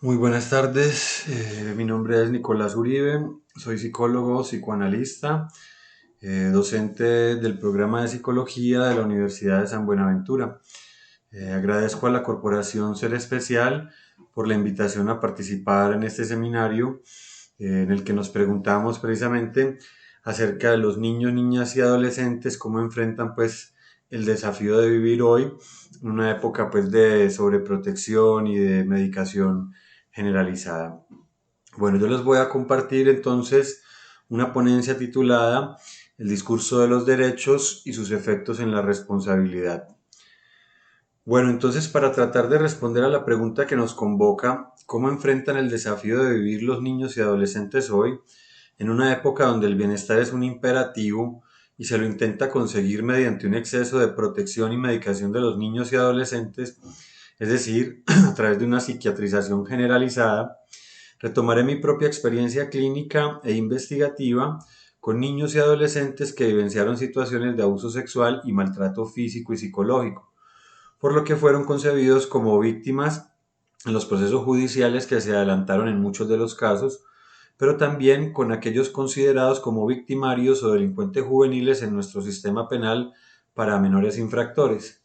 Muy buenas tardes, mi nombre es Nicolás Uribe, soy psicólogo, psicoanalista, docente del programa de psicología de la Universidad de San Buenaventura. Agradezco a la Corporación Ser Especial por la invitación a participar en este seminario en el que nos preguntamos precisamente acerca de los niños, niñas y adolescentes, cómo enfrentan pues el desafío de vivir hoy en una época pues de sobreprotección y de medicación generalizada. Bueno, yo les voy a compartir entonces una ponencia titulada El discurso de los derechos y sus efectos en la responsabilidad. Bueno, entonces para tratar de responder a la pregunta que nos convoca, ¿cómo enfrentan el desafío de vivir los niños y adolescentes hoy en una época donde el bienestar es un imperativo y se lo intenta conseguir mediante un exceso de protección y medicación de los niños y adolescentes, es decir, a través de una psiquiatrización generalizada? Retomaré mi propia experiencia clínica e investigativa con niños y adolescentes que vivenciaron situaciones de abuso sexual y maltrato físico y psicológico, por lo que fueron concebidos como víctimas en los procesos judiciales que se adelantaron en muchos de los casos, pero también con aquellos considerados como victimarios o delincuentes juveniles en nuestro sistema penal para menores infractores,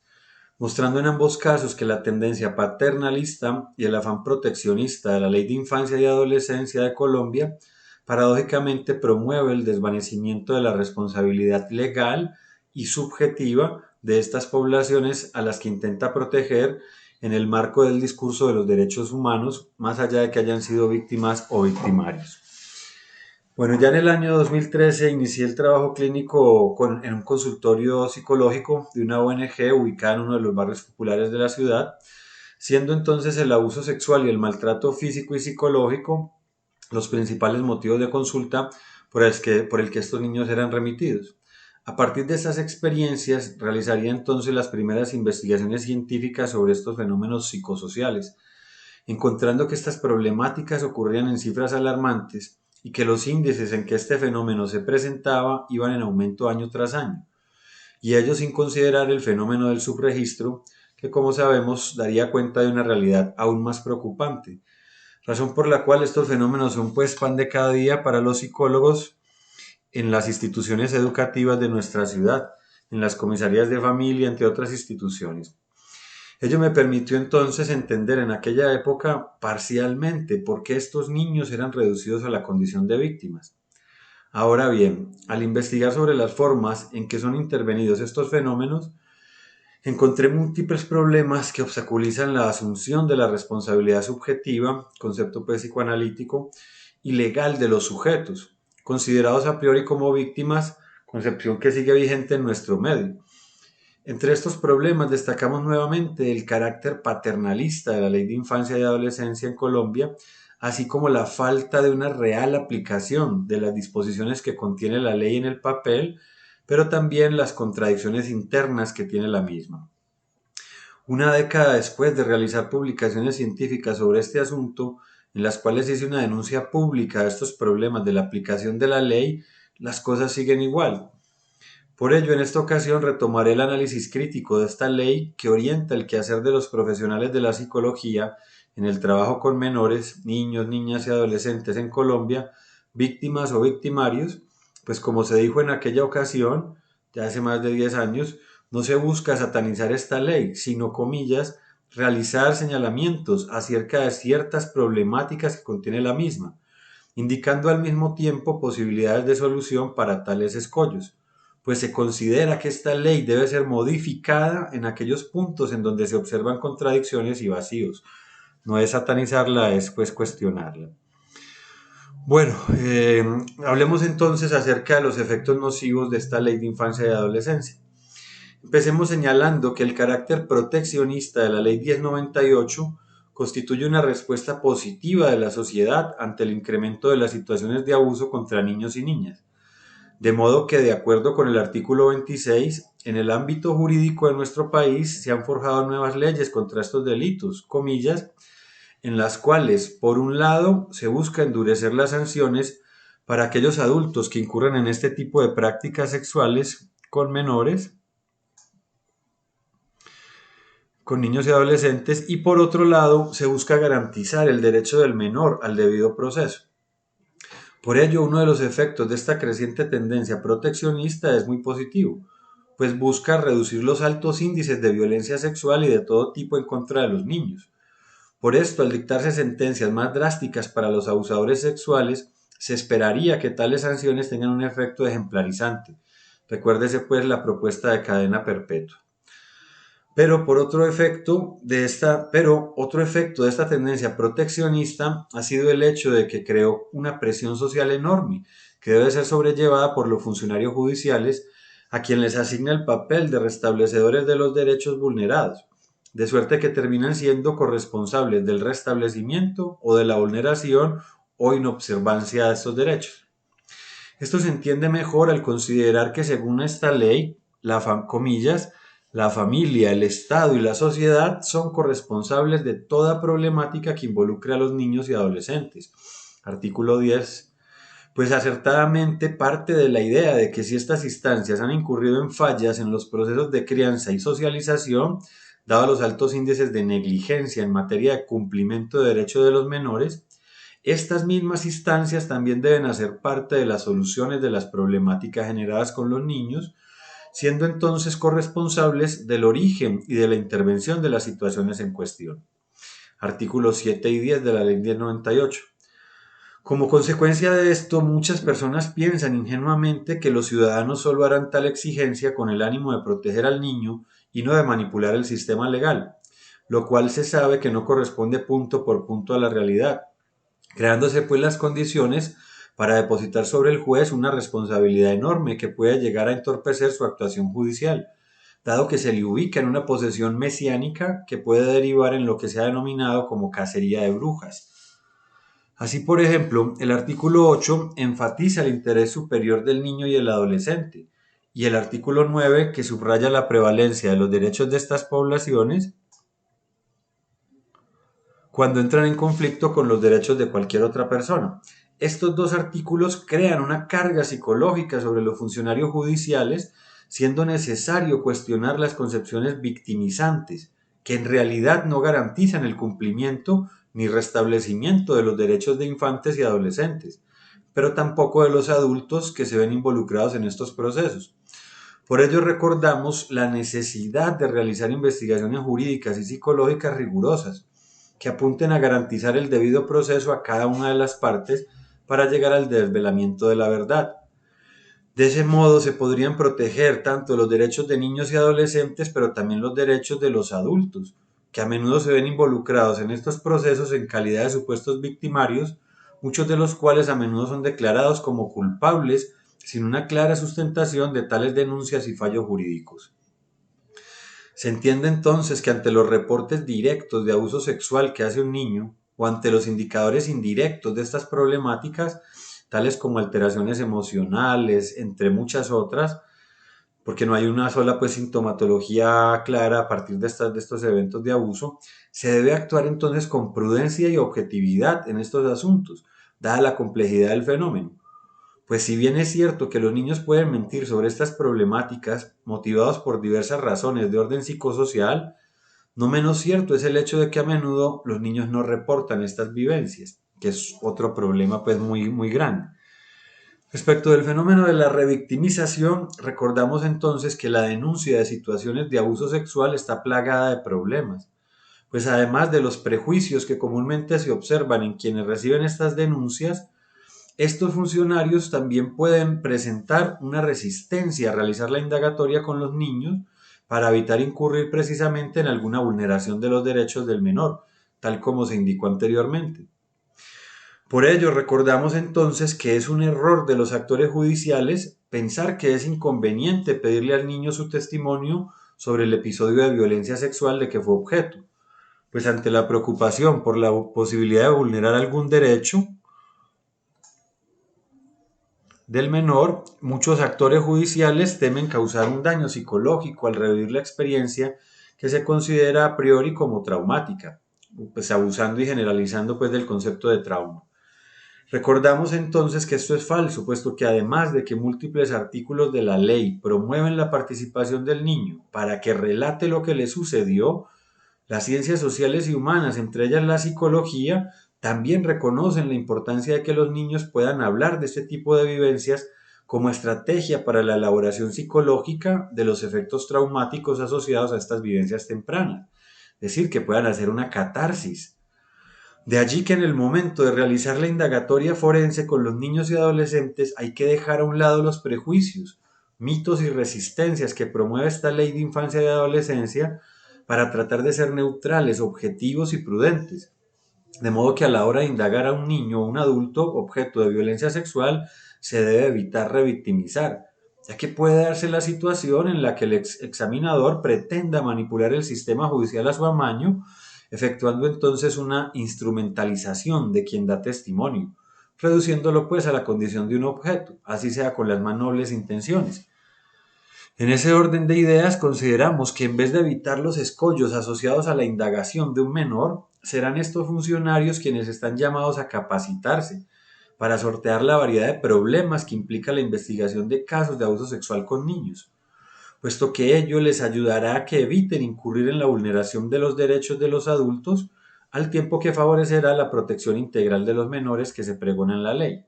mostrando en ambos casos que la tendencia paternalista y el afán proteccionista de la Ley de Infancia y Adolescencia de Colombia paradójicamente promueve el desvanecimiento de la responsabilidad legal y subjetiva de estas poblaciones a las que intenta proteger en el marco del discurso de los derechos humanos, más allá de que hayan sido víctimas o victimarios. Bueno, ya en el año 2013 inicié el trabajo clínico en un consultorio psicológico de una ONG ubicada en uno de los barrios populares de la ciudad, siendo entonces el abuso sexual y el maltrato físico y psicológico los principales motivos de consulta por el que estos niños eran remitidos. A partir de estas experiencias, realizaría entonces las primeras investigaciones científicas sobre estos fenómenos psicosociales, encontrando que estas problemáticas ocurrían en cifras alarmantes y que los índices en que este fenómeno se presentaba iban en aumento año tras año, y ello sin considerar el fenómeno del subregistro, que como sabemos daría cuenta de una realidad aún más preocupante, razón por la cual estos fenómenos son pues pan de cada día para los psicólogos en las instituciones educativas de nuestra ciudad, en las comisarías de familia, entre otras instituciones. Ello me permitió entonces entender en aquella época parcialmente por qué estos niños eran reducidos a la condición de víctimas. Ahora bien, al investigar sobre las formas en que son intervenidos estos fenómenos, encontré múltiples problemas que obstaculizan la asunción de la responsabilidad subjetiva, concepto pues psicoanalítico, y legal de los sujetos, considerados a priori como víctimas, concepción que sigue vigente en nuestro medio. Entre estos problemas destacamos nuevamente el carácter paternalista de la Ley de Infancia y Adolescencia en Colombia, así como la falta de una real aplicación de las disposiciones que contiene la ley en el papel, pero también las contradicciones internas que tiene la misma. Una década después de realizar publicaciones científicas sobre este asunto, en las cuales hice una denuncia pública de estos problemas de la aplicación de la ley, las cosas siguen igual. Por ello, en esta ocasión retomaré el análisis crítico de esta ley que orienta el quehacer de los profesionales de la psicología en el trabajo con menores, niños, niñas y adolescentes en Colombia, víctimas o victimarios, pues como se dijo en aquella ocasión, ya hace más de 10 años, no se busca satanizar esta ley, sino, comillas, realizar señalamientos acerca de ciertas problemáticas que contiene la misma, indicando al mismo tiempo posibilidades de solución para tales escollos, pues se considera que esta ley debe ser modificada en aquellos puntos en donde se observan contradicciones y vacíos. No es satanizarla, es pues cuestionarla. Bueno, hablemos entonces acerca de los efectos nocivos de esta ley de infancia y adolescencia. Empecemos señalando que el carácter proteccionista de la Ley 1098 constituye una respuesta positiva de la sociedad ante el incremento de las situaciones de abuso contra niños y niñas. De modo que, de acuerdo con el artículo 26, en el ámbito jurídico de nuestro país se han forjado nuevas leyes contra estos delitos, comillas, en las cuales, por un lado, se busca endurecer las sanciones para aquellos adultos que incurran en este tipo de prácticas sexuales con menores, con niños y adolescentes, y por otro lado se busca garantizar el derecho del menor al debido proceso. Por ello, uno de los efectos de esta creciente tendencia proteccionista es muy positivo, pues busca reducir los altos índices de violencia sexual y de todo tipo en contra de los niños. Por esto, al dictarse sentencias más drásticas para los abusadores sexuales, se esperaría que tales sanciones tengan un efecto ejemplarizante. Recuérdese pues la propuesta de cadena perpetua. Otro efecto de esta tendencia proteccionista ha sido el hecho de que creó una presión social enorme que debe ser sobrellevada por los funcionarios judiciales a quien les asigna el papel de restablecedores de los derechos vulnerados, de suerte que terminan siendo corresponsables del restablecimiento o de la vulneración o inobservancia de estos derechos. Esto se entiende mejor al considerar que según esta ley, comillas, la familia, el Estado y la sociedad son corresponsables de toda problemática que involucre a los niños y adolescentes. Artículo 10. Pues acertadamente parte de la idea de que si estas instancias han incurrido en fallas en los procesos de crianza y socialización, dado los altos índices de negligencia en materia de cumplimiento de derechos de los menores, estas mismas instancias también deben hacer parte de las soluciones de las problemáticas generadas con los niños, siendo entonces corresponsables del origen y de la intervención de las situaciones en cuestión. Artículos 7 y 10 de la Ley 1098. Como consecuencia de esto, muchas personas piensan ingenuamente que los ciudadanos solo harán tal exigencia con el ánimo de proteger al niño y no de manipular el sistema legal, lo cual se sabe que no corresponde punto por punto a la realidad, creándose pues las condiciones para depositar sobre el juez una responsabilidad enorme que puede llegar a entorpecer su actuación judicial, dado que se le ubica en una posesión mesiánica que puede derivar en lo que se ha denominado como cacería de brujas. Así, por ejemplo, el artículo 8 enfatiza el interés superior del niño y el adolescente, y el artículo 9, que subraya la prevalencia de los derechos de estas poblaciones, cuando entran en conflicto con los derechos de cualquier otra persona. Estos dos artículos crean una carga psicológica sobre los funcionarios judiciales, siendo necesario cuestionar las concepciones victimizantes, que en realidad no garantizan el cumplimiento ni restablecimiento de los derechos de infantes y adolescentes, pero tampoco de los adultos que se ven involucrados en estos procesos. Por ello recordamos la necesidad de realizar investigaciones jurídicas y psicológicas rigurosas, que apunten a garantizar el debido proceso a cada una de las partes para llegar al desvelamiento de la verdad. De ese modo se podrían proteger tanto los derechos de niños y adolescentes, pero también los derechos de los adultos, que a menudo se ven involucrados en estos procesos en calidad de supuestos victimarios, muchos de los cuales a menudo son declarados como culpables sin una clara sustentación de tales denuncias y fallos jurídicos. Se entiende entonces que ante los reportes directos de abuso sexual que hace un niño o ante los indicadores indirectos de estas problemáticas, tales como alteraciones emocionales, entre muchas otras, porque no hay una sola pues sintomatología clara a partir de estos eventos de abuso, se debe actuar entonces con prudencia y objetividad en estos asuntos, dada la complejidad del fenómeno. Pues si bien es cierto que los niños pueden mentir sobre estas problemáticas motivados por diversas razones de orden psicosocial, no menos cierto es el hecho de que a menudo los niños no reportan estas vivencias, que es otro problema pues muy grande. Respecto del fenómeno de la revictimización, recordamos entonces que la denuncia de situaciones de abuso sexual está plagada de problemas, pues además de los prejuicios que comúnmente se observan en quienes reciben estas denuncias, estos funcionarios también pueden presentar una resistencia a realizar la indagatoria con los niños para evitar incurrir precisamente en alguna vulneración de los derechos del menor, tal como se indicó anteriormente. Por ello, recordamos entonces que es un error de los actores judiciales pensar que es inconveniente pedirle al niño su testimonio sobre el episodio de violencia sexual de que fue objeto, pues ante la preocupación por la posibilidad de vulnerar algún derecho del menor, muchos actores judiciales temen causar un daño psicológico al revivir la experiencia que se considera a priori como traumática, pues abusando y generalizando pues del concepto de trauma. Recordamos entonces que esto es falso, puesto que además de que múltiples artículos de la ley promueven la participación del niño para que relate lo que le sucedió, Las ciencias sociales y humanas, entre ellas la psicología, también reconocen la importancia de que los niños puedan hablar de este tipo de vivencias como estrategia para la elaboración psicológica de los efectos traumáticos asociados a estas vivencias tempranas. Es decir, que puedan hacer una catarsis. De allí que en el momento de realizar la indagatoria forense con los niños y adolescentes hay que dejar a un lado los prejuicios, mitos y resistencias que promueve esta ley de infancia y adolescencia para tratar de ser neutrales, objetivos y prudentes. De modo que a la hora de indagar a un niño o un adulto objeto de violencia sexual se debe evitar revictimizar, ya que puede darse la situación en la que el examinador pretenda manipular el sistema judicial a su amaño, efectuando entonces una instrumentalización de quien da testimonio, reduciéndolo pues a la condición de un objeto, así sea con las más nobles intenciones. En ese orden de ideas consideramos que en vez de evitar los escollos asociados a la indagación de un menor, serán estos funcionarios quienes están llamados a capacitarse para sortear la variedad de problemas que implica la investigación de casos de abuso sexual con niños, puesto que ello les ayudará a que eviten incurrir en la vulneración de los derechos de los adultos, al tiempo que favorecerá la protección integral de los menores que se pregona en la ley.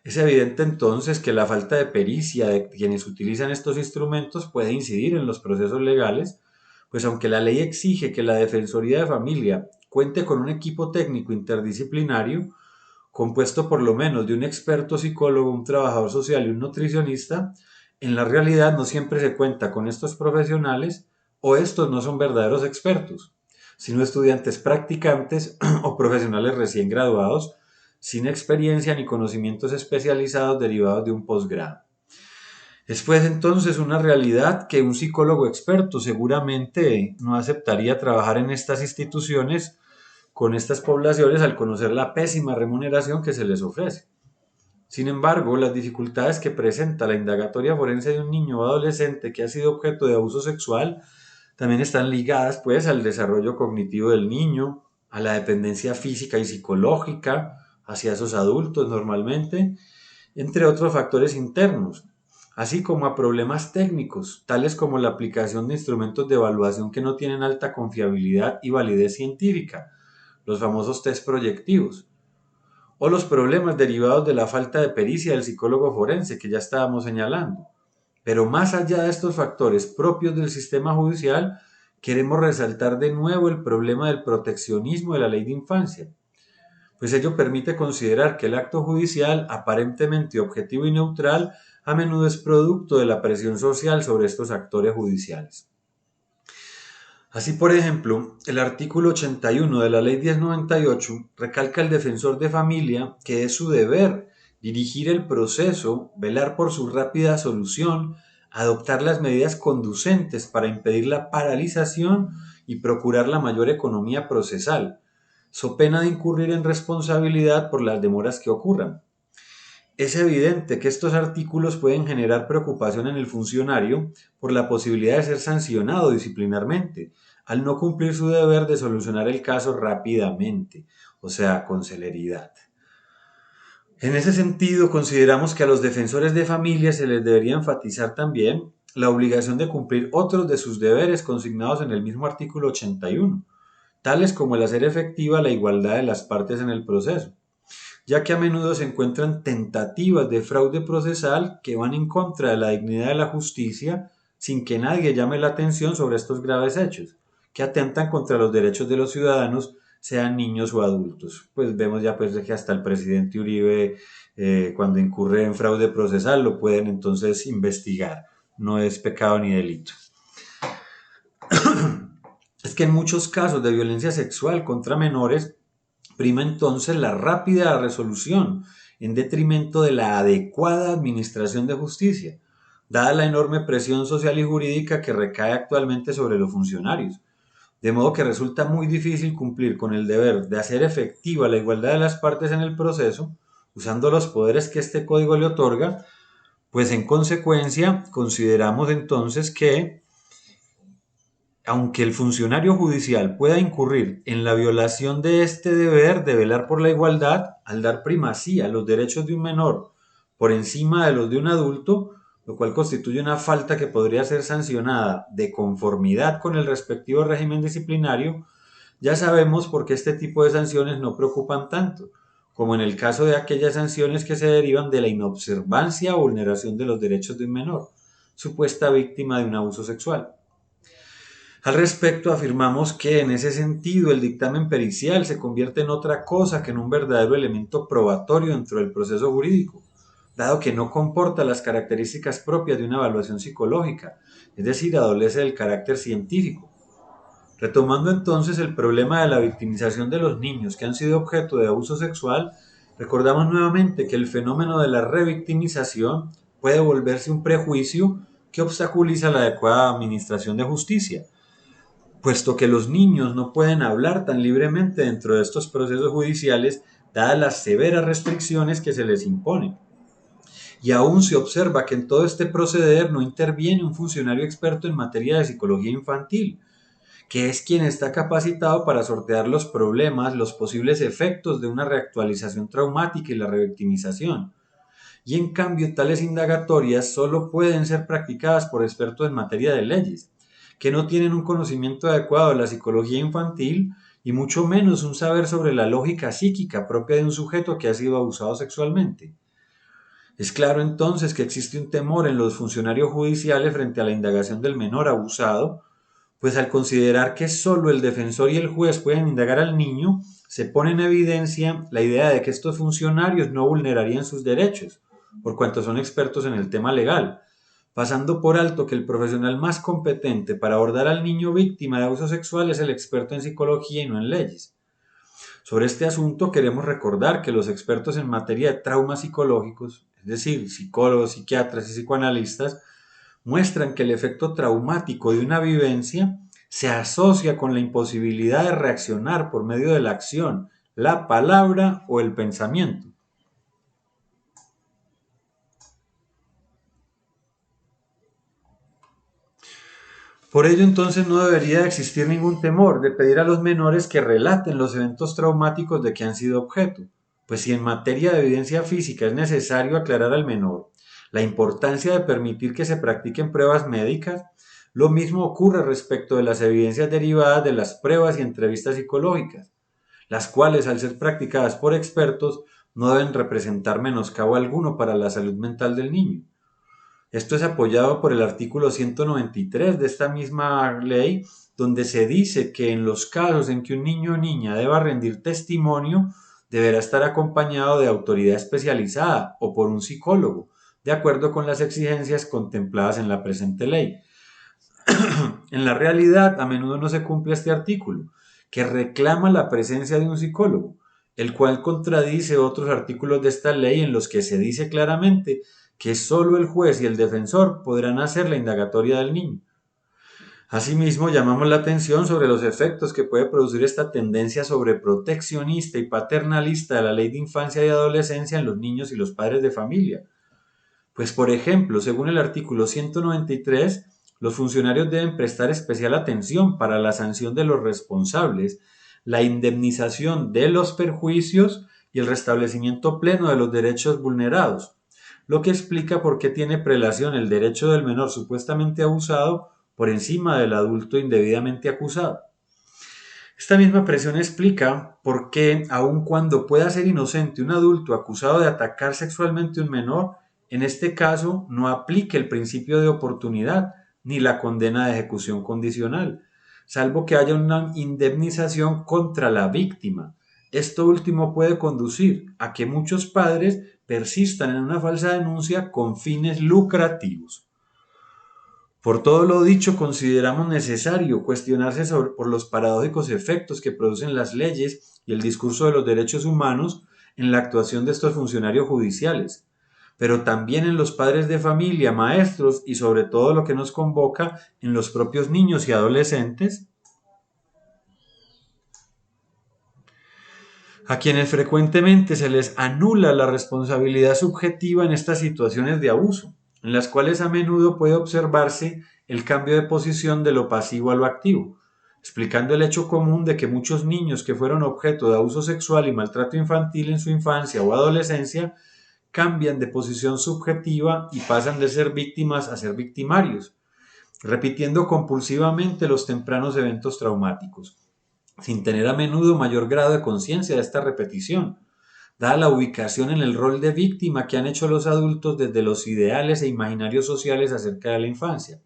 Es evidente entonces que la falta de pericia de quienes utilizan estos instrumentos puede incidir en los procesos legales, pues aunque la ley exige que la Defensoría de Familia cuente con un equipo técnico interdisciplinario, compuesto por lo menos de un experto psicólogo, un trabajador social y un nutricionista, en la realidad no siempre se cuenta con estos profesionales o estos no son verdaderos expertos, sino estudiantes practicantes o profesionales recién graduados sin experiencia ni conocimientos especializados derivados de un posgrado. Es pues entonces una realidad que un psicólogo experto seguramente no aceptaría trabajar en estas instituciones con estas poblaciones al conocer la pésima remuneración que se les ofrece. Sin embargo, las dificultades que presenta la indagatoria forense de un niño o adolescente que ha sido objeto de abuso sexual también están ligadas pues al desarrollo cognitivo del niño, a la dependencia física y psicológica hacia esos adultos normalmente, entre otros factores internos, así como a problemas técnicos, tales como la aplicación de instrumentos de evaluación que no tienen alta confiabilidad y validez científica, los famosos test proyectivos, o los problemas derivados de la falta de pericia del psicólogo forense que ya estábamos señalando. Pero más allá de estos factores propios del sistema judicial, queremos resaltar de nuevo el problema del proteccionismo de la ley de infancia, pues ello permite considerar que el acto judicial, aparentemente objetivo y neutral, a menudo es producto de la presión social sobre estos actores judiciales. Así, por ejemplo, el artículo 81 de la Ley 1098 recalca al defensor de familia que es su deber dirigir el proceso, velar por su rápida solución, adoptar las medidas conducentes para impedir la paralización y procurar la mayor economía procesal, so pena de incurrir en responsabilidad por las demoras que ocurran. Es evidente que estos artículos pueden generar preocupación en el funcionario por la posibilidad de ser sancionado disciplinarmente al no cumplir su deber de solucionar el caso rápidamente, o sea, con celeridad. En ese sentido, consideramos que a los defensores de familia se les debería enfatizar también la obligación de cumplir otros de sus deberes consignados en el mismo artículo 81, tales como el hacer efectiva la igualdad de las partes en el proceso, ya que a menudo se encuentran tentativas de fraude procesal que van en contra de la dignidad de la justicia sin que nadie llame la atención sobre estos graves hechos, que atentan contra los derechos de los ciudadanos, sean niños o adultos. Pues vemos ya pues que hasta el presidente Uribe, cuando incurre en fraude procesal, lo pueden entonces investigar. No es pecado ni delito. Es que en muchos casos de violencia sexual contra menores, prima entonces la rápida resolución en detrimento de la adecuada administración de justicia, dada la enorme presión social y jurídica que recae actualmente sobre los funcionarios. De modo que resulta muy difícil cumplir con el deber de hacer efectiva la igualdad de las partes en el proceso, usando los poderes que este código le otorga, pues en consecuencia consideramos entonces que aunque el funcionario judicial pueda incurrir en la violación de este deber de velar por la igualdad al dar primacía a los derechos de un menor por encima de los de un adulto, lo cual constituye una falta que podría ser sancionada de conformidad con el respectivo régimen disciplinario, ya sabemos por qué este tipo de sanciones no preocupan tanto, como en el caso de aquellas sanciones que se derivan de la inobservancia o vulneración de los derechos de un menor, supuesta víctima de un abuso sexual. Al respecto, afirmamos que en ese sentido el dictamen pericial se convierte en otra cosa que en un verdadero elemento probatorio dentro del proceso jurídico, dado que no comporta las características propias de una evaluación psicológica, es decir, adolece del carácter científico. Retomando entonces el problema de la victimización de los niños que han sido objeto de abuso sexual, recordamos nuevamente que el fenómeno de la revictimización puede volverse un prejuicio que obstaculiza la adecuada administración de justicia, puesto que los niños no pueden hablar tan libremente dentro de estos procesos judiciales dadas las severas restricciones que se les imponen. Y aún se observa que en todo este proceder no interviene un funcionario experto en materia de psicología infantil, que es quien está capacitado para sortear los problemas, los posibles efectos de una reactualización traumática y la revictimización. Y en cambio, tales indagatorias solo pueden ser practicadas por expertos en materia de leyes, que no tienen un conocimiento adecuado de la psicología infantil y mucho menos un saber sobre la lógica psíquica propia de un sujeto que ha sido abusado sexualmente. Es claro entonces que existe un temor en los funcionarios judiciales frente a la indagación del menor abusado, pues al considerar que solo el defensor y el juez pueden indagar al niño, se pone en evidencia la idea de que estos funcionarios no vulnerarían sus derechos, por cuanto son expertos en el tema legal, pasando por alto que el profesional más competente para abordar al niño víctima de abuso sexual es el experto en psicología y no en leyes. Sobre este asunto queremos recordar que los expertos en materia de traumas psicológicos, es decir, psicólogos, psiquiatras y psicoanalistas, muestran que el efecto traumático de una vivencia se asocia con la imposibilidad de reaccionar por medio de la acción, la palabra o el pensamiento. Por ello entonces no debería existir ningún temor de pedir a los menores que relaten los eventos traumáticos de que han sido objeto, pues si en materia de evidencia física es necesario aclarar al menor la importancia de permitir que se practiquen pruebas médicas, lo mismo ocurre respecto de las evidencias derivadas de las pruebas y entrevistas psicológicas, las cuales al ser practicadas por expertos no deben representar menoscabo alguno para la salud mental del niño. Esto es apoyado por el artículo 193 de esta misma ley, donde se dice que en los casos en que un niño o niña deba rendir testimonio, deberá estar acompañado de autoridad especializada o por un psicólogo, de acuerdo con las exigencias contempladas en la presente ley. En la realidad, a menudo no se cumple este artículo, que reclama la presencia de un psicólogo, el cual contradice otros artículos de esta ley en los que se dice claramente que solo el juez y el defensor podrán hacer la indagatoria del niño. Asimismo, llamamos la atención sobre los efectos que puede producir esta tendencia sobreproteccionista y paternalista de la ley de infancia y adolescencia en los niños y los padres de familia. Pues, por ejemplo, según el artículo 193, los funcionarios deben prestar especial atención para la sanción de los responsables, la indemnización de los perjuicios y el restablecimiento pleno de los derechos vulnerados, lo que explica por qué tiene prelación el derecho del menor supuestamente abusado por encima del adulto indebidamente acusado. Esta misma presión explica por qué, aun cuando pueda ser inocente un adulto acusado de atacar sexualmente a un menor, en este caso no aplique el principio de oportunidad ni la condena de ejecución condicional, salvo que haya una indemnización contra la víctima. Esto último puede conducir a que muchos padres persistan en una falsa denuncia con fines lucrativos. Por todo lo dicho, consideramos necesario cuestionarse por los paradójicos efectos que producen las leyes y el discurso de los derechos humanos en la actuación de estos funcionarios judiciales, pero también en los padres de familia, maestros y sobre todo lo que nos convoca en los propios niños y adolescentes, a quienes frecuentemente se les anula la responsabilidad subjetiva en estas situaciones de abuso, en las cuales a menudo puede observarse el cambio de posición de lo pasivo a lo activo, explicando el hecho común de que muchos niños que fueron objeto de abuso sexual y maltrato infantil en su infancia o adolescencia cambian de posición subjetiva y pasan de ser víctimas a ser victimarios, repitiendo compulsivamente los tempranos eventos traumáticos, sin tener a menudo mayor grado de conciencia de esta repetición, dada la ubicación en el rol de víctima que han hecho los adultos desde los ideales e imaginarios sociales acerca de la infancia.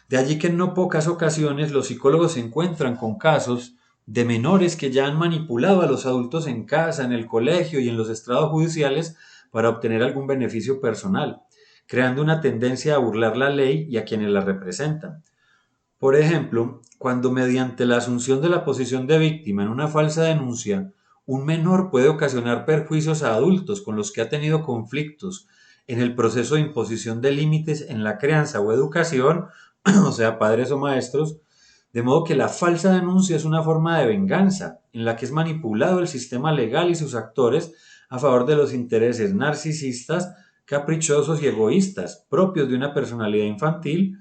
De allí que en no pocas ocasiones los psicólogos se encuentran con casos de menores que ya han manipulado a los adultos en casa, en el colegio y en los estrados judiciales para obtener algún beneficio personal, creando una tendencia a burlar la ley y a quienes la representan. Por ejemplo, cuando mediante la asunción de la posición de víctima en una falsa denuncia, un menor puede ocasionar perjuicios a adultos con los que ha tenido conflictos en el proceso de imposición de límites en la crianza o educación, o sea, padres o maestros, de modo que la falsa denuncia es una forma de venganza en la que es manipulado el sistema legal y sus actores a favor de los intereses narcisistas, caprichosos y egoístas propios de una personalidad infantil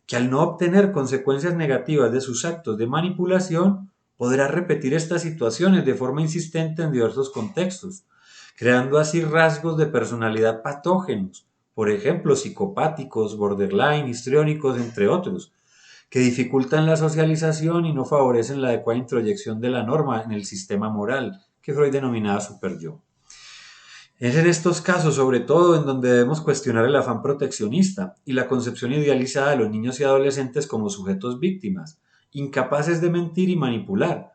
que al no obtener consecuencias negativas de sus actos de manipulación, podrá repetir estas situaciones de forma insistente en diversos contextos, creando así rasgos de personalidad patógenos, por ejemplo, psicopáticos, borderline, histriónicos, entre otros, que dificultan la socialización y no favorecen la adecuada introyección de la norma en el sistema moral, que Freud denominaba superyo. Es en estos casos, sobre todo, en donde debemos cuestionar el afán proteccionista y la concepción idealizada de los niños y adolescentes como sujetos víctimas, incapaces de mentir y manipular,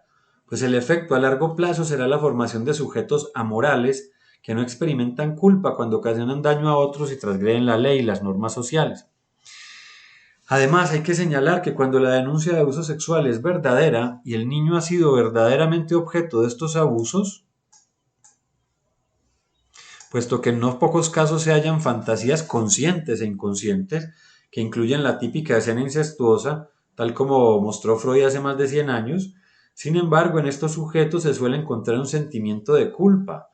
pues el efecto a largo plazo será la formación de sujetos amorales que no experimentan culpa cuando ocasionan daño a otros y transgreden la ley y las normas sociales. Además, hay que señalar que cuando la denuncia de abuso sexual es verdadera y el niño ha sido verdaderamente objeto de estos abusos, puesto que en no pocos casos se hallan fantasías conscientes e inconscientes que incluyen la típica escena incestuosa, tal como mostró Freud hace más de 100 años. Sin embargo, en estos sujetos se suele encontrar un sentimiento de culpa.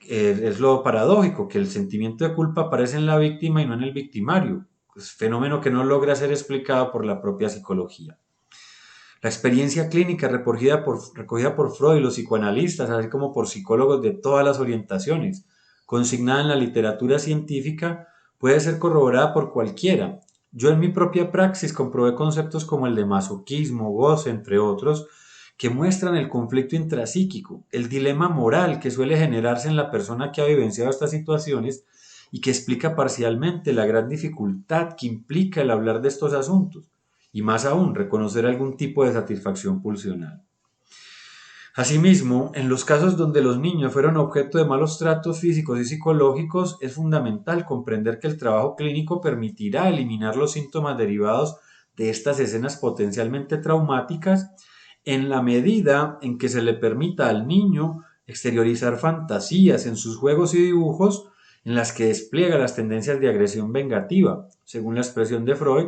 Es lo paradójico, que el sentimiento de culpa aparece en la víctima y no en el victimario, pues, fenómeno que no logra ser explicado por la propia psicología. La experiencia clínica recogida por Freud y los psicoanalistas, así como por psicólogos de todas las orientaciones, consignada en la literatura científica, puede ser corroborada por cualquiera. Yo en mi propia praxis comprobé conceptos como el de masoquismo, goce, entre otros, que muestran el conflicto intrapsíquico, el dilema moral que suele generarse en la persona que ha vivenciado estas situaciones y que explica parcialmente la gran dificultad que implica el hablar de estos asuntos y más aún reconocer algún tipo de satisfacción pulsional. Asimismo, en los casos donde los niños fueron objeto de malos tratos físicos y psicológicos, es fundamental comprender que el trabajo clínico permitirá eliminar los síntomas derivados de estas escenas potencialmente traumáticas en la medida en que se le permita al niño exteriorizar fantasías en sus juegos y dibujos en las que despliega las tendencias de agresión vengativa, según la expresión de Freud,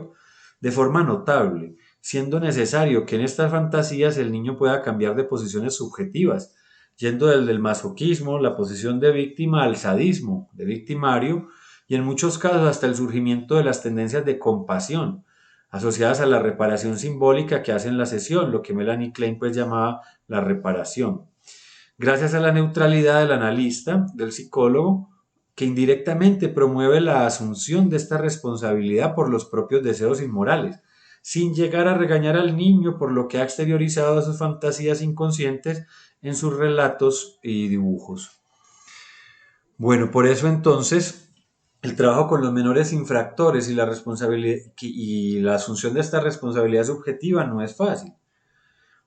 de forma notable, siendo necesario que en estas fantasías el niño pueda cambiar de posiciones subjetivas, yendo desde el masoquismo, la posición de víctima, al sadismo, de victimario, y en muchos casos hasta el surgimiento de las tendencias de compasión, asociadas a la reparación simbólica que hace en la sesión, lo que Melanie Klein pues llamaba la reparación. Gracias a la neutralidad del analista, del psicólogo, que indirectamente promueve la asunción de esta responsabilidad por los propios deseos inmorales, sin llegar a regañar al niño por lo que ha exteriorizado sus fantasías inconscientes en sus relatos y dibujos. Bueno, por eso entonces el trabajo con los menores infractores y la asunción de esta responsabilidad subjetiva no es fácil.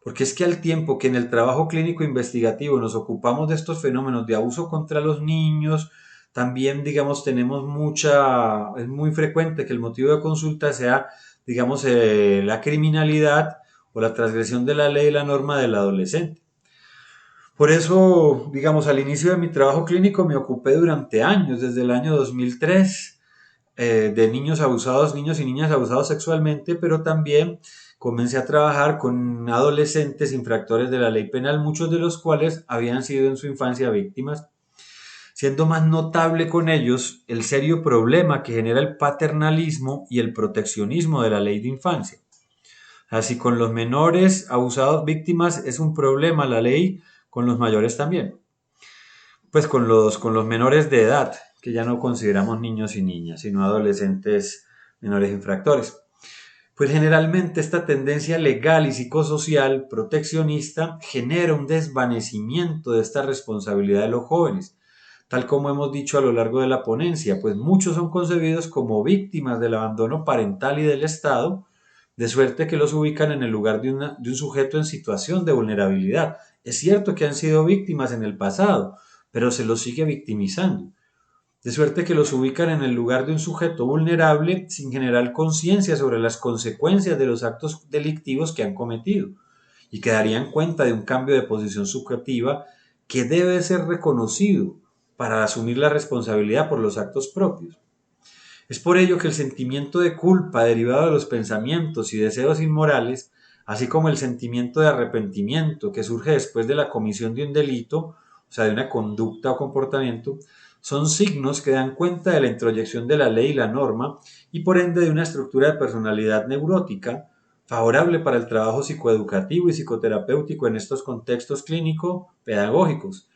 Porque es que al tiempo que en el trabajo clínico investigativo nos ocupamos de estos fenómenos de abuso contra los niños, también, digamos, es muy frecuente que el motivo de consulta sea, digamos, la criminalidad o la transgresión de la ley y la norma del adolescente. Por eso, digamos, al inicio de mi trabajo clínico me ocupé durante años, desde el año 2003, de niños abusados, niños y niñas abusados sexualmente, pero también comencé a trabajar con adolescentes infractores de la ley penal, muchos de los cuales habían sido en su infancia víctimas, siendo más notable con ellos el serio problema que genera el paternalismo y el proteccionismo de la ley de infancia. Así con los menores abusados víctimas es un problema la ley, con los mayores también. Pues con los menores de edad, que ya no consideramos niños y niñas, sino adolescentes menores infractores. Pues generalmente esta tendencia legal y psicosocial proteccionista genera un desvanecimiento de esta responsabilidad de los jóvenes, tal como hemos dicho a lo largo de la ponencia, pues muchos son concebidos como víctimas del abandono parental y del Estado, de suerte que los ubican en el lugar de un sujeto en situación de vulnerabilidad. Es cierto que han sido víctimas en el pasado, pero se los sigue victimizando. De suerte que los ubican en el lugar de un sujeto vulnerable sin generar conciencia sobre las consecuencias de los actos delictivos que han cometido y que darían cuenta de un cambio de posición subjetiva que debe ser reconocido para asumir la responsabilidad por los actos propios. Es por ello que el sentimiento de culpa derivado de los pensamientos y deseos inmorales, así como el sentimiento de arrepentimiento que surge después de la comisión de un delito, o sea, de una conducta o comportamiento, son signos que dan cuenta de la introyección de la ley y la norma y por ende de una estructura de personalidad neurótica favorable para el trabajo psicoeducativo y psicoterapéutico en estos contextos clínico-pedagógicos,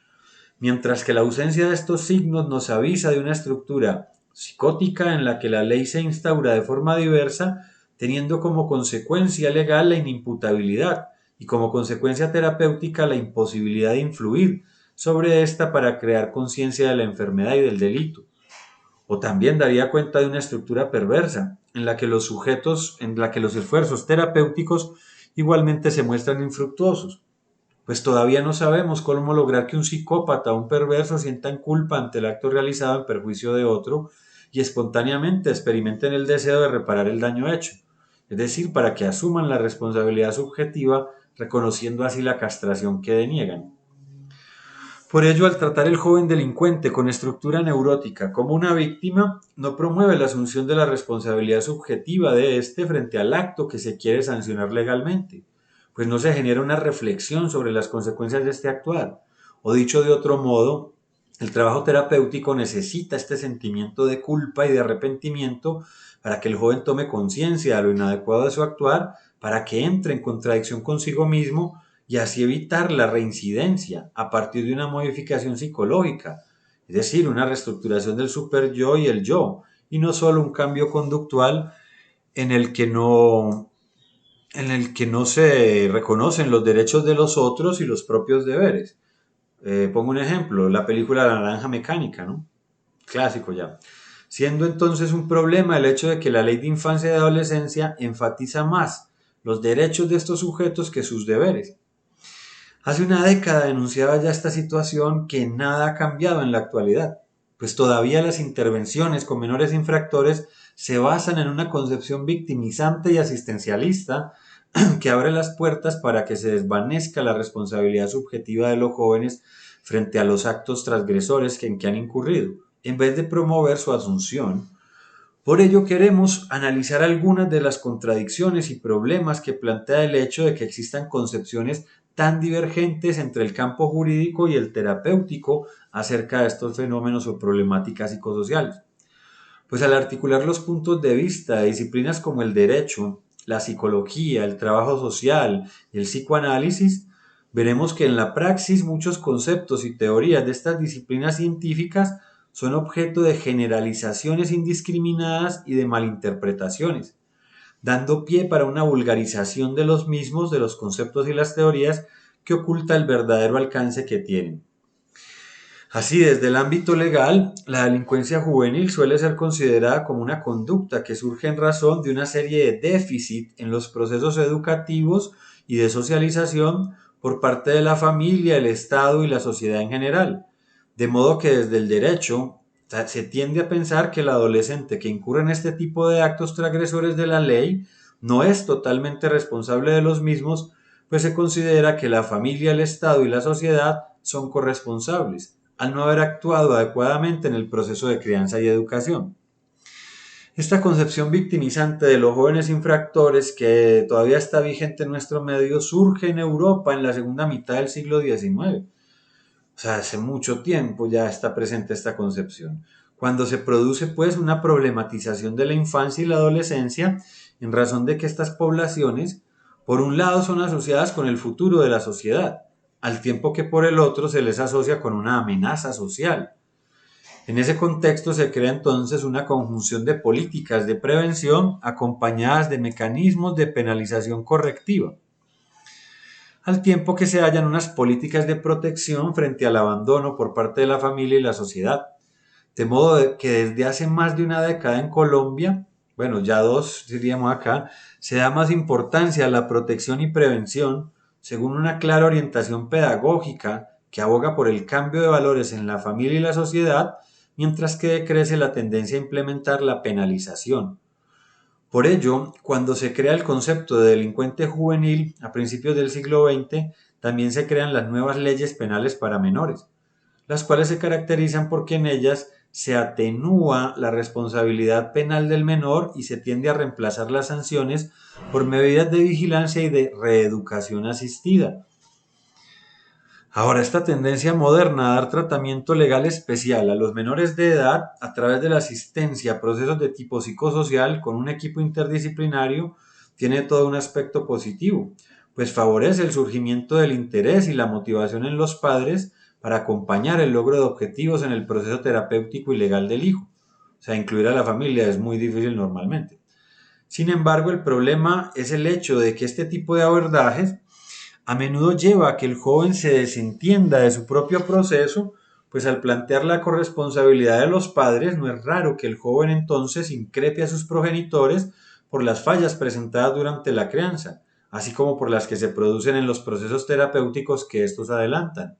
mientras que la ausencia de estos signos nos avisa de una estructura psicótica en la que la ley se instaura de forma diversa, teniendo como consecuencia legal la inimputabilidad y como consecuencia terapéutica la imposibilidad de influir sobre esta para crear conciencia de la enfermedad y del delito. O también daría cuenta de una estructura perversa en la que los esfuerzos terapéuticos igualmente se muestran infructuosos, pues todavía no sabemos cómo lograr que un psicópata o un perverso sientan culpa ante el acto realizado en perjuicio de otro y espontáneamente experimenten el deseo de reparar el daño hecho, es decir, para que asuman la responsabilidad subjetiva, reconociendo así la castración que deniegan. Por ello, al tratar el joven delincuente con estructura neurótica como una víctima, no promueve la asunción de la responsabilidad subjetiva de éste frente al acto que se quiere sancionar legalmente, pues no se genera una reflexión sobre las consecuencias de este actuar. O dicho de otro modo, el trabajo terapéutico necesita este sentimiento de culpa y de arrepentimiento para que el joven tome conciencia de lo inadecuado de su actuar, para que entre en contradicción consigo mismo y así evitar la reincidencia a partir de una modificación psicológica, es decir, una reestructuración del super yo y el yo, y no solo un cambio conductual en el que no, en el que no se reconocen los derechos de los otros y los propios deberes. Pongo un ejemplo, la película La Naranja Mecánica, ¿no? Clásico ya. Siendo entonces un problema el hecho de que la ley de infancia y adolescencia enfatiza más los derechos de estos sujetos que sus deberes. Hace una década denunciaba ya esta situación que nada ha cambiado en la actualidad, pues todavía las intervenciones con menores infractores se basan en una concepción victimizante y asistencialista que abre las puertas para que se desvanezca la responsabilidad subjetiva de los jóvenes frente a los actos transgresores en que han incurrido, en vez de promover su asunción. Por ello queremos analizar algunas de las contradicciones y problemas que plantea el hecho de que existan concepciones tan divergentes entre el campo jurídico y el terapéutico acerca de estos fenómenos o problemáticas psicosociales. Pues al articular los puntos de vista de disciplinas como el derecho, la psicología, el trabajo social y el psicoanálisis, veremos que en la praxis muchos conceptos y teorías de estas disciplinas científicas son objeto de generalizaciones indiscriminadas y de malinterpretaciones, dando pie para una vulgarización de los mismos, de los conceptos y las teorías, que oculta el verdadero alcance que tienen. Así, desde el ámbito legal, la delincuencia juvenil suele ser considerada como una conducta que surge en razón de una serie de déficits en los procesos educativos y de socialización por parte de la familia, el Estado y la sociedad en general. De modo que desde el derecho se tiende a pensar que el adolescente que incurre en este tipo de actos transgresores de la ley no es totalmente responsable de los mismos, pues se considera que la familia, el Estado y la sociedad son corresponsables al no haber actuado adecuadamente en el proceso de crianza y educación. Esta concepción victimizante de los jóvenes infractores, que todavía está vigente en nuestro medio, surge en Europa en la segunda mitad del siglo XIX. O sea, hace mucho tiempo ya está presente esta concepción, cuando se produce pues una problematización de la infancia y la adolescencia en razón de que estas poblaciones, por un lado, son asociadas con el futuro de la sociedad, al tiempo que por el otro se les asocia con una amenaza social. En ese contexto se crea entonces una conjunción de políticas de prevención acompañadas de mecanismos de penalización correctiva, al tiempo que se hallan unas políticas de protección frente al abandono por parte de la familia y la sociedad. De modo que desde hace más de una década en Colombia, bueno, ya dos diríamos acá, se da más importancia a la protección y prevención según una clara orientación pedagógica que aboga por el cambio de valores en la familia y la sociedad, mientras que decrece la tendencia a implementar la penalización. Por ello, cuando se crea el concepto de delincuente juvenil a principios del siglo XX, también se crean las nuevas leyes penales para menores, las cuales se caracterizan porque en ellas se atenúa la responsabilidad penal del menor y se tiende a reemplazar las sanciones por medidas de vigilancia y de reeducación asistida. Ahora, esta tendencia moderna a dar tratamiento legal especial a los menores de edad a través de la asistencia a procesos de tipo psicosocial con un equipo interdisciplinario tiene todo un aspecto positivo, pues favorece el surgimiento del interés y la motivación en los padres para acompañar el logro de objetivos en el proceso terapéutico y legal del hijo. O sea, incluir a la familia es muy difícil normalmente. Sin embargo, el problema es el hecho de que este tipo de abordajes a menudo lleva a que el joven se desentienda de su propio proceso, pues al plantear la corresponsabilidad de los padres no es raro que el joven entonces increpe a sus progenitores por las fallas presentadas durante la crianza, así como por las que se producen en los procesos terapéuticos que estos adelantan.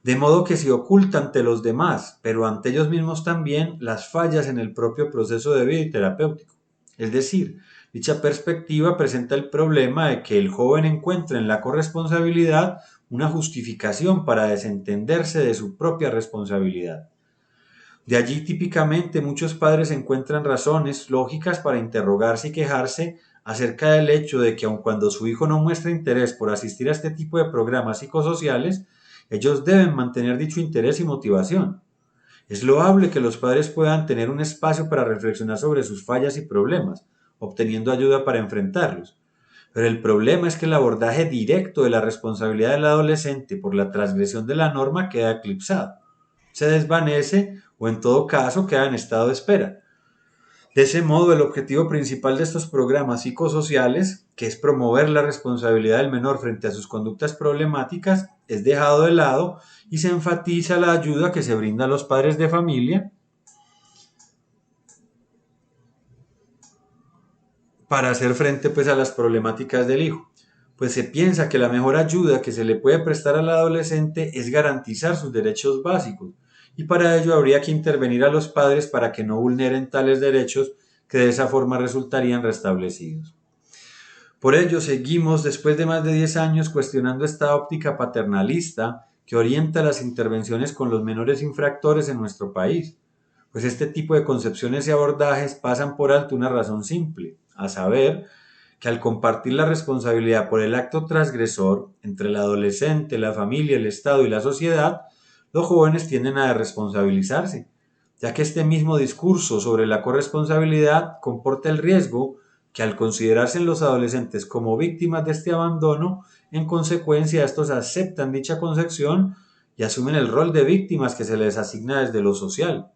De modo que se oculta ante los demás, pero ante ellos mismos también, las fallas en el propio proceso de vida y terapéutico. Es decir, dicha perspectiva presenta el problema de que el joven encuentra en la corresponsabilidad una justificación para desentenderse de su propia responsabilidad. De allí típicamente muchos padres encuentran razones lógicas para interrogarse y quejarse acerca del hecho de que aun cuando su hijo no muestra interés por asistir a este tipo de programas psicosociales, ellos deben mantener dicho interés y motivación. Es loable que los padres puedan tener un espacio para reflexionar sobre sus fallas y problemas, obteniendo ayuda para enfrentarlos. Pero el problema es que el abordaje directo de la responsabilidad del adolescente por la transgresión de la norma queda eclipsado, se desvanece o en todo caso queda en estado de espera. De ese modo, el objetivo principal de estos programas psicosociales, que es promover la responsabilidad del menor frente a sus conductas problemáticas, es dejado de lado y se enfatiza la ayuda que se brinda a los padres de familia para hacer frente pues, a las problemáticas del hijo. Pues se piensa que la mejor ayuda que se le puede prestar al adolescente es garantizar sus derechos básicos, y para ello habría que intervenir a los padres para que no vulneren tales derechos que de esa forma resultarían restablecidos. Por ello, seguimos, después de más de 10 años, cuestionando esta óptica paternalista que orienta las intervenciones con los menores infractores en nuestro país, pues este tipo de concepciones y abordajes pasan por alto una razón simple, a saber, que al compartir la responsabilidad por el acto transgresor entre el adolescente, la familia, el Estado y la sociedad, los jóvenes tienden a responsabilizarse, ya que este mismo discurso sobre la corresponsabilidad comporta el riesgo que al considerarse en los adolescentes como víctimas de este abandono, en consecuencia estos aceptan dicha concepción y asumen el rol de víctimas que se les asigna desde lo social.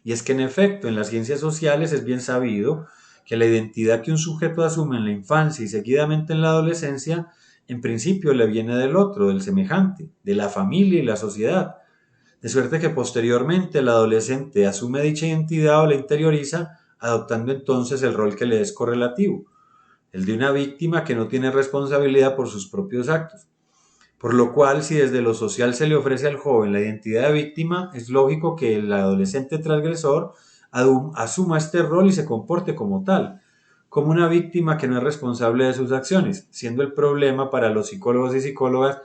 Y es que en efecto, en las ciencias sociales es bien sabido que la identidad que un sujeto asume en la infancia y seguidamente en la adolescencia, en principio le viene del otro, del semejante, de la familia y la sociedad, de suerte que posteriormente el adolescente asume dicha identidad o la interioriza, adoptando entonces el rol que le es correlativo, el de una víctima que no tiene responsabilidad por sus propios actos. Por lo cual, si desde lo social se le ofrece al joven la identidad de víctima, es lógico que el adolescente transgresor asuma este rol y se comporte como tal, como una víctima que no es responsable de sus acciones, siendo el problema para los psicólogos y psicólogas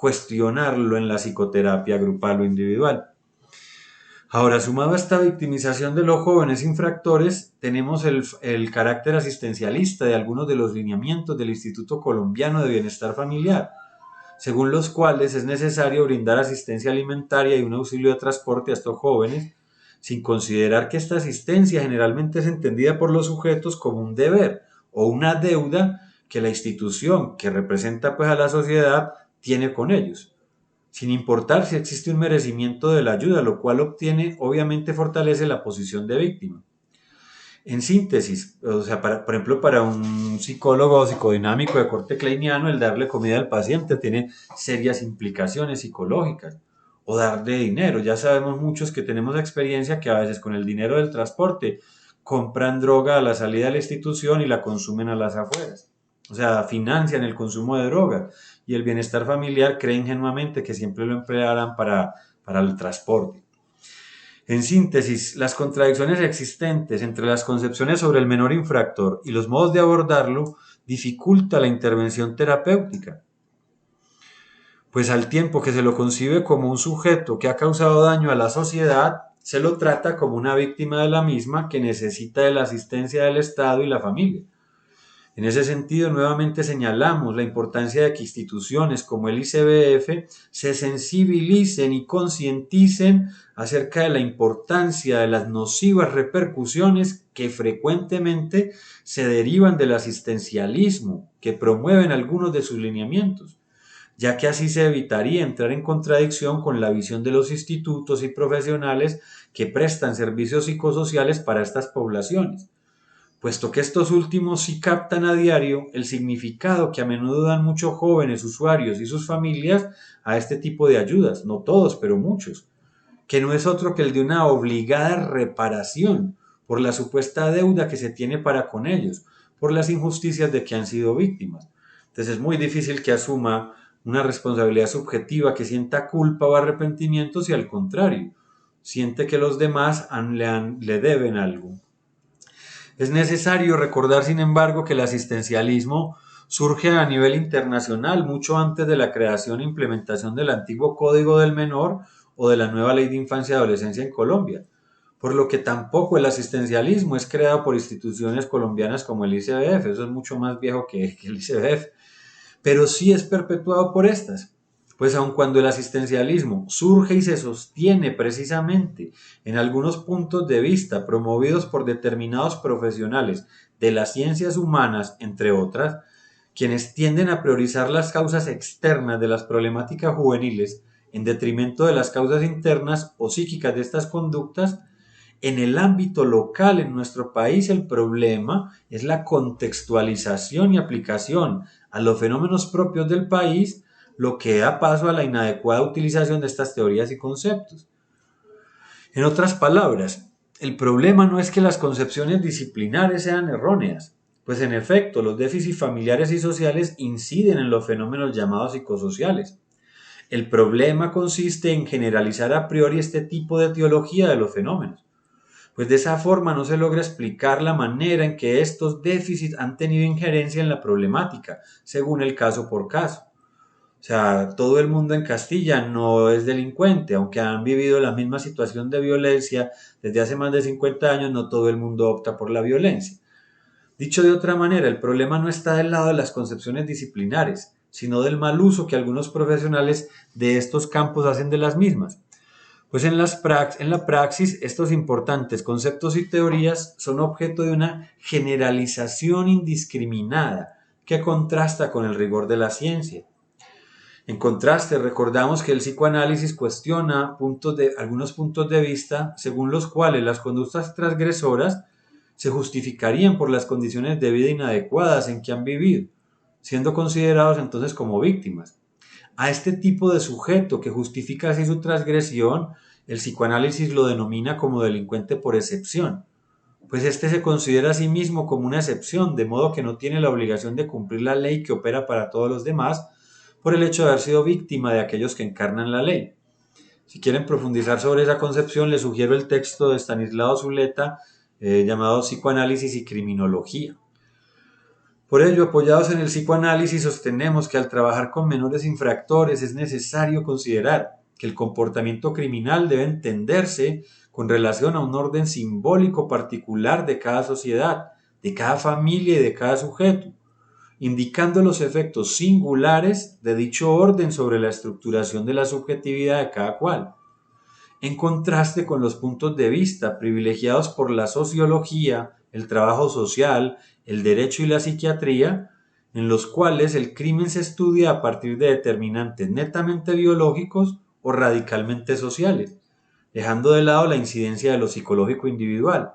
cuestionarlo en la psicoterapia grupal o individual. Ahora, sumado a esta victimización de los jóvenes infractores, tenemos el carácter asistencialista de algunos de los lineamientos del Instituto Colombiano de Bienestar Familiar, según los cuales es necesario brindar asistencia alimentaria y un auxilio de transporte a estos jóvenes, sin considerar que esta asistencia generalmente es entendida por los sujetos como un deber o una deuda que la institución que representa pues a la sociedad tiene con ellos. sin importar si existe un merecimiento de la ayuda, lo cual obviamente fortalece la posición de víctima. En síntesis, o sea, por ejemplo, para un psicólogo psicodinámico de corte kleiniano, el darle comida al paciente tiene serias implicaciones psicológicas. O darle dinero. Ya sabemos muchos que tenemos experiencia que a veces con el dinero del transporte compran droga a la salida de la institución y la consumen a las afueras. O sea, financian el consumo de drogas y el bienestar familiar cree ingenuamente que siempre lo emplearán para el transporte. En síntesis, las contradicciones existentes entre las concepciones sobre el menor infractor y los modos de abordarlo dificulta la intervención terapéutica, pues al tiempo que se lo concibe como un sujeto que ha causado daño a la sociedad, se lo trata como una víctima de la misma que necesita de la asistencia del Estado y la familia. En ese sentido, nuevamente señalamos la importancia de que instituciones como el ICBF se sensibilicen y concienticen acerca de la importancia de las nocivas repercusiones que frecuentemente se derivan del asistencialismo que promueven algunos de sus lineamientos, ya que así se evitaría entrar en contradicción con la visión de los institutos y profesionales que prestan servicios psicosociales para estas poblaciones, puesto que estos últimos sí captan a diario el significado que a menudo dan muchos jóvenes usuarios y sus familias a este tipo de ayudas, no todos, pero muchos, que no es otro que el de una obligada reparación por la supuesta deuda que se tiene para con ellos, por las injusticias de que han sido víctimas. Entonces es muy difícil que asuma una responsabilidad subjetiva, que sienta culpa o arrepentimiento, si al contrario, siente que los demás le deben algo. Es necesario recordar, sin embargo, que el asistencialismo surge a nivel internacional mucho antes de la creación e implementación del antiguo Código del Menor o de la nueva Ley de Infancia y Adolescencia en Colombia, por lo que tampoco el asistencialismo es creado por instituciones colombianas como el ICBF, eso es mucho más viejo que el ICBF, pero sí es perpetuado por estas. Pues aun cuando el asistencialismo surge y se sostiene precisamente en algunos puntos de vista promovidos por determinados profesionales de las ciencias humanas, entre otras, quienes tienden a priorizar las causas externas de las problemáticas juveniles en detrimento de las causas internas o psíquicas de estas conductas, en el ámbito local en nuestro país el problema es la contextualización y aplicación a los fenómenos propios del país, lo que da paso a la inadecuada utilización de estas teorías y conceptos. En otras palabras, el problema no es que las concepciones disciplinares sean erróneas, pues en efecto los déficits familiares y sociales inciden en los fenómenos llamados psicosociales. El problema consiste en generalizar a priori este tipo de teología de los fenómenos, pues de esa forma no se logra explicar la manera en que estos déficits han tenido injerencia en la problemática, según el caso por caso. O sea, todo el mundo en Castilla no es delincuente, aunque han vivido la misma situación de violencia desde hace más de 50 años, no todo el mundo opta por la violencia. Dicho de otra manera, el problema no está del lado de las concepciones disciplinares, sino del mal uso que algunos profesionales de estos campos hacen de las mismas. Pues en la praxis, estos importantes conceptos y teorías son objeto de una generalización indiscriminada que contrasta con el rigor de la ciencia. En contraste, recordamos que el psicoanálisis cuestiona algunos puntos de vista según los cuales las conductas transgresoras se justificarían por las condiciones de vida inadecuadas en que han vivido, siendo considerados entonces como víctimas. A este tipo de sujeto que justifica así su transgresión, el psicoanálisis lo denomina como delincuente por excepción, pues este se considera a sí mismo como una excepción, de modo que no tiene la obligación de cumplir la ley que opera para todos los demás, por el hecho de haber sido víctima de aquellos que encarnan la ley. Si quieren profundizar sobre esa concepción, les sugiero el texto de Stanislao Zuleta llamado Psicoanálisis y Criminología. Por ello, apoyados en el psicoanálisis, sostenemos que al trabajar con menores infractores es necesario considerar que el comportamiento criminal debe entenderse con relación a un orden simbólico particular de cada sociedad, de cada familia y de cada sujeto, indicando los efectos singulares de dicho orden sobre la estructuración de la subjetividad de cada cual, en contraste con los puntos de vista privilegiados por la sociología, el trabajo social, el derecho y la psiquiatría, en los cuales el crimen se estudia a partir de determinantes netamente biológicos o radicalmente sociales, dejando de lado la incidencia de lo psicológico individual.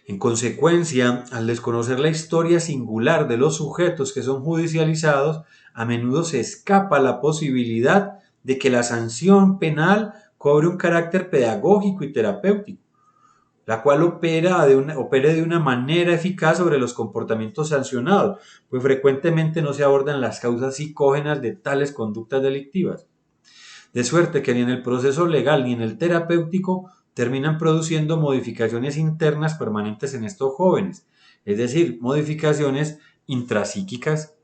En consecuencia, al desconocer la historia singular de los sujetos que son judicializados, a menudo se escapa la posibilidad de que la sanción penal cobre un carácter pedagógico y terapéutico, la cual opere de una manera eficaz sobre los comportamientos sancionados, pues frecuentemente no se abordan las causas psicógenas de tales conductas delictivas. De suerte que ni en el proceso legal ni en el terapéutico terminan produciendo modificaciones internas permanentes en estos jóvenes, es decir, modificaciones intrapsíquicas,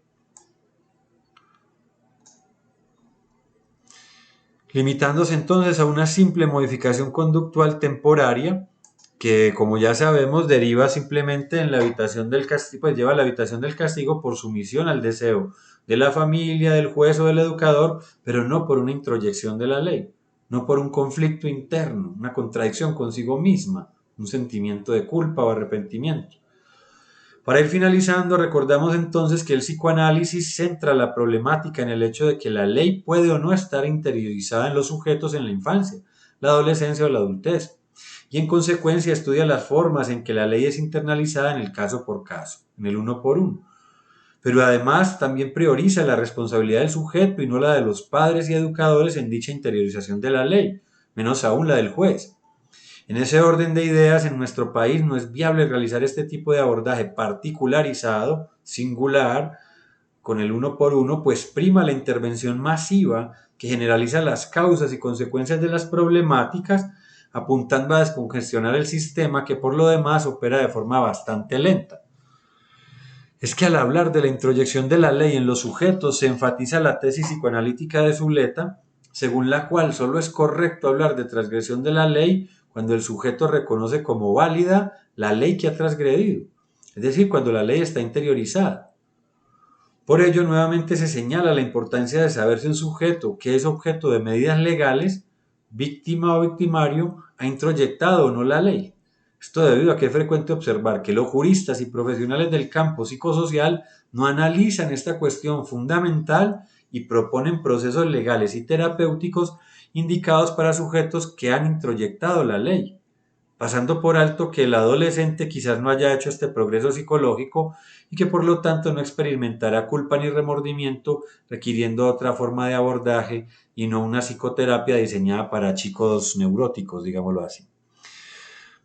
limitándose entonces a una simple modificación conductual temporaria que, como ya sabemos, deriva simplemente en la evitación del castigo, pues lleva a la evitación del castigo por sumisión al deseo de la familia, del juez o del educador, pero no por una introyección de la ley, no por un conflicto interno, una contradicción consigo misma, un sentimiento de culpa o arrepentimiento. Para ir finalizando, recordamos entonces que el psicoanálisis centra la problemática en el hecho de que la ley puede o no estar interiorizada en los sujetos en la infancia, la adolescencia o la adultez, y en consecuencia estudia las formas en que la ley es internalizada en el caso por caso, en el uno por uno. Pero además también prioriza la responsabilidad del sujeto y no la de los padres y educadores en dicha interiorización de la ley, menos aún la del juez. En ese orden de ideas, en nuestro país no es viable realizar este tipo de abordaje particularizado, singular, con el uno por uno, pues prima la intervención masiva que generaliza las causas y consecuencias de las problemáticas, apuntando a descongestionar el sistema que por lo demás opera de forma bastante lenta. Es que al hablar de la introyección de la ley en los sujetos se enfatiza la tesis psicoanalítica de Zuleta, según la cual solo es correcto hablar de transgresión de la ley cuando el sujeto reconoce como válida la ley que ha transgredido, es decir, cuando la ley está interiorizada. Por ello, nuevamente se señala la importancia de saber si un sujeto que es objeto de medidas legales, víctima o victimario, ha introyectado o no la ley. Esto debido a que es frecuente observar que los juristas y profesionales del campo psicosocial no analizan esta cuestión fundamental y proponen procesos legales y terapéuticos indicados para sujetos que han introyectado la ley, pasando por alto que el adolescente quizás no haya hecho este progreso psicológico y que por lo tanto no experimentará culpa ni remordimiento, requiriendo otra forma de abordaje y no una psicoterapia diseñada para chicos neuróticos, digámoslo así.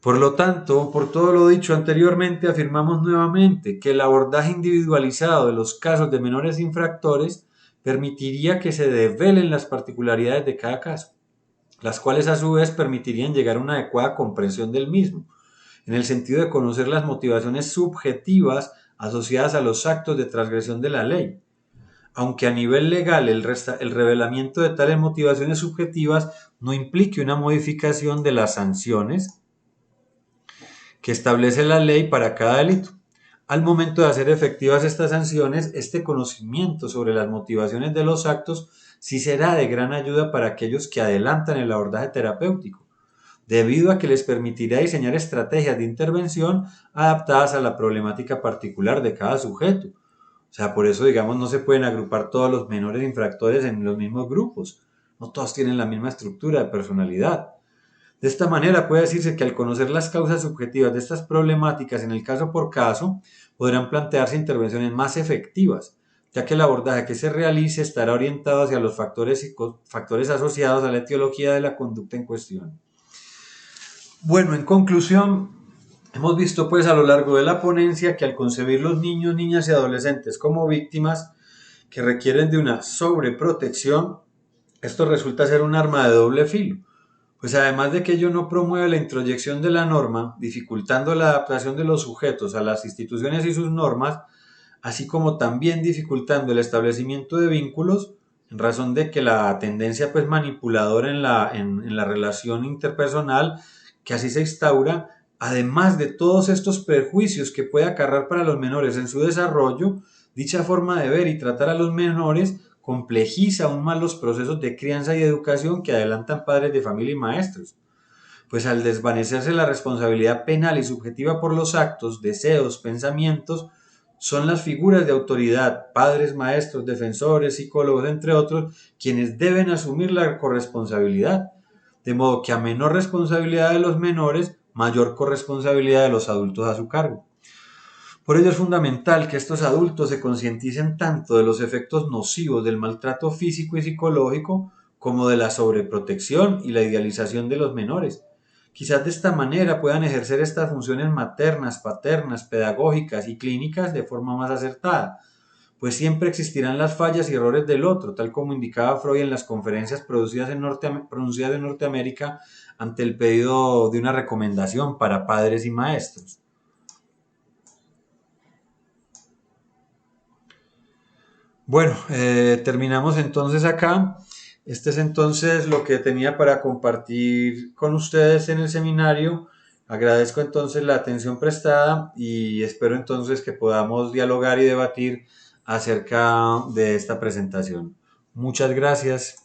Por lo tanto, por todo lo dicho anteriormente, afirmamos nuevamente que el abordaje individualizado de los casos de menores infractores permitiría que se develen las particularidades de cada caso, las cuales a su vez permitirían llegar a una adecuada comprensión del mismo, en el sentido de conocer las motivaciones subjetivas asociadas a los actos de transgresión de la ley. Aunque a nivel legal el revelamiento de tales motivaciones subjetivas no implique una modificación de las sanciones que establece la ley para cada delito. Al momento de hacer efectivas estas sanciones, este conocimiento sobre las motivaciones de los actos sí será de gran ayuda para aquellos que adelantan el abordaje terapéutico, debido a que les permitirá diseñar estrategias de intervención adaptadas a la problemática particular de cada sujeto. O sea, por eso, digamos, no se pueden agrupar todos los menores infractores en los mismos grupos. No todos tienen la misma estructura de personalidad. De esta manera puede decirse que al conocer las causas subjetivas de estas problemáticas en el caso por caso, podrán plantearse intervenciones más efectivas, ya que el abordaje que se realice estará orientado hacia los factores asociados a la etiología de la conducta en cuestión. Bueno, en conclusión, hemos visto pues a lo largo de la ponencia que al concebir los niños, niñas y adolescentes como víctimas que requieren de una sobreprotección, esto resulta ser un arma de doble filo. Pues además de que ello no promueve la introyección de la norma, dificultando la adaptación de los sujetos a las instituciones y sus normas, así como también dificultando el establecimiento de vínculos, en razón de que la tendencia pues manipuladora en la relación interpersonal que así se instaura, además de todos estos perjuicios que puede acarrear para los menores en su desarrollo, dicha forma de ver y tratar a los menores complejiza aún más los procesos de crianza y educación que adelantan padres de familia y maestros, pues al desvanecerse la responsabilidad penal y subjetiva por los actos, deseos, pensamientos, Son las figuras de autoridad, padres, maestros, defensores, psicólogos, entre otros, quienes deben asumir la corresponsabilidad. De modo que a menor responsabilidad de los menores, mayor corresponsabilidad de los adultos a su cargo. Por ello es fundamental que estos adultos se concienticen tanto de los efectos nocivos del maltrato físico y psicológico como de la sobreprotección y la idealización de los menores. Quizás de esta manera puedan ejercer estas funciones maternas, paternas, pedagógicas y clínicas de forma más acertada, pues siempre existirán las fallas y errores del otro, tal como indicaba Freud en las conferencias pronunciadas en Norteamérica ante el pedido de una recomendación para padres y maestros. Bueno, terminamos entonces acá. Este es entonces lo que tenía para compartir con ustedes en el seminario. Agradezco entonces la atención prestada y espero entonces que podamos dialogar y debatir acerca de esta presentación. Muchas gracias.